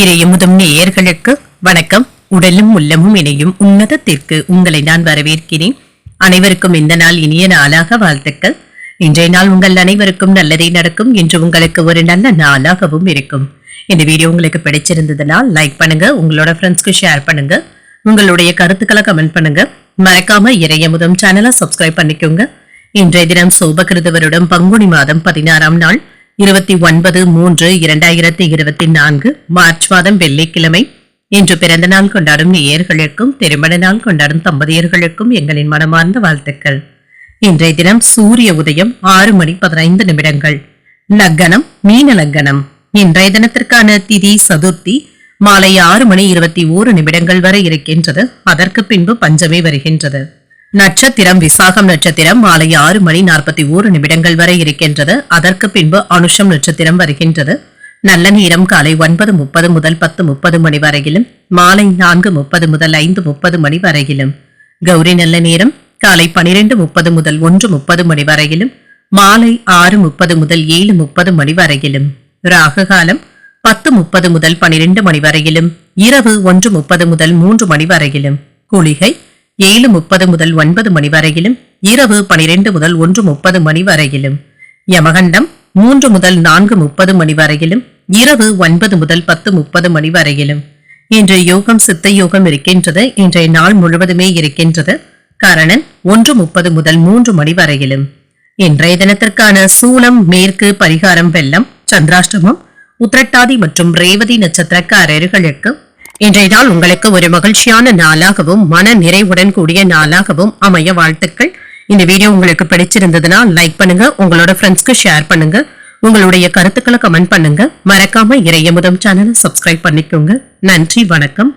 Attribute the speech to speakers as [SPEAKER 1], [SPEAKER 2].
[SPEAKER 1] இறையமுதும் நேயர்களுக்கு வணக்கம். உடலும் உள்ளமும் இணையும் உன்னதத்திற்கு உங்களை நான் வரவேற்கிறேன். அனைவருக்கும் இந்த நாள் இனிய நாளாக வாழ்த்துக்கள். இன்றைய நாள் உங்கள் அனைவருக்கும் நல்லதே நடக்கும் என்று உங்களுக்கு ஒரு நல்ல நாளாகவும் இருக்கும். இந்த வீடியோ உங்களுக்கு பிடிச்சிருந்ததுனால் லைக் பண்ணுங்க, உங்களோட ஃப்ரெண்ட்ஸ்க்கு ஷேர் பண்ணுங்க, உங்களுடைய கருத்துக்களை கமெண்ட் பண்ணுங்க. மறக்காம இறையமுதும் சேனலை சப்ஸ்கிரைப் பண்ணிக்கோங்க. இன்றைய தினம் சோபகிருத வருடம் பங்குனி மாதம் 16ஆம் நாள் 29/3/2024 மார்ச் மாதம் வெள்ளிக்கிழமை. இன்று பிறந்த நாள் கொண்டாடும் நேயர்களுக்கும் திருமண நாள் கொண்டாடும் தம்பதியர்களுக்கும் எங்களின் மனமார்ந்த வாழ்த்துக்கள். இன்றைய தினம் சூரிய உதயம் 6:15. லக்கணம் மீன லக்கணம். இன்றைய தினத்திற்கான திதி சதுர்த்தி மாலை 6:21 வரை இருக்கின்றது. அதற்கு பின்பு பஞ்சமி வருகின்றது. நட்சத்திரம் விசாகம் நட்சத்திரம் மாலை 6:41 வரை இருக்கின்றது. அதற்கு பின்பு அனுஷம் நட்சத்திரம் வருகின்றது. நல்ல நேரம் காலை 9:30 முதல் 10:30 வரையிலும், மாலை 4:30 முதல் 5:30 வரையிலும். கௌரி நல்ல நேரம் காலை 12:30 முதல் 1:30 வரையிலும், மாலை 6:30 முதல் 7:30 வரையிலும். ராகு காலம் 10:30 முதல் 12 வரையிலும், இரவு 1:30 முதல் 3 வரையிலும். குளிகை 7:30 முதல் 9 வரையிலும், இரவு 12 முதல் 1:30 வரையிலும். யமகண்டம் 3 முதல் 4:30 வரையிலும், இரவு 9 முதல் 10:30 வரையிலும். இன்று யோகம் சித்த யோகம் இருக்கின்றது. இன்றைய நாள் முழுவதுமே இருக்கின்றது. கரணன் 1:30 முதல் 3 வரையிலும். இன்றைய தினத்திற்கான சூலம் மேற்கு, பரிகாரம் வெள்ளம், சந்திராஷ்டமம், உத்திரட்டாதி மற்றும் ரேவதி நட்சத்திரக்காரர்களுக்கு இன்றைய நாள் உங்களுக்கு ஒரு மகிழ்ச்சியான நாளாகவும் மன நிறைவுடன் கூடிய நாளாகவும் அமைய வாழ்த்துக்கள். இந்த வீடியோ உங்களுக்கு பிடிச்சிருந்ததுன்னா லைக் பண்ணுங்க, உங்களோட ஃப்ரெண்ட்ஸ்க்கு ஷேர் பண்ணுங்க, உங்களுடைய கருத்துக்களை கமெண்ட் பண்ணுங்க. மறக்காம இறையமுதம் சேனலை சப்ஸ்கிரைப் பண்ணிக்கோங்க. நன்றி, வணக்கம்.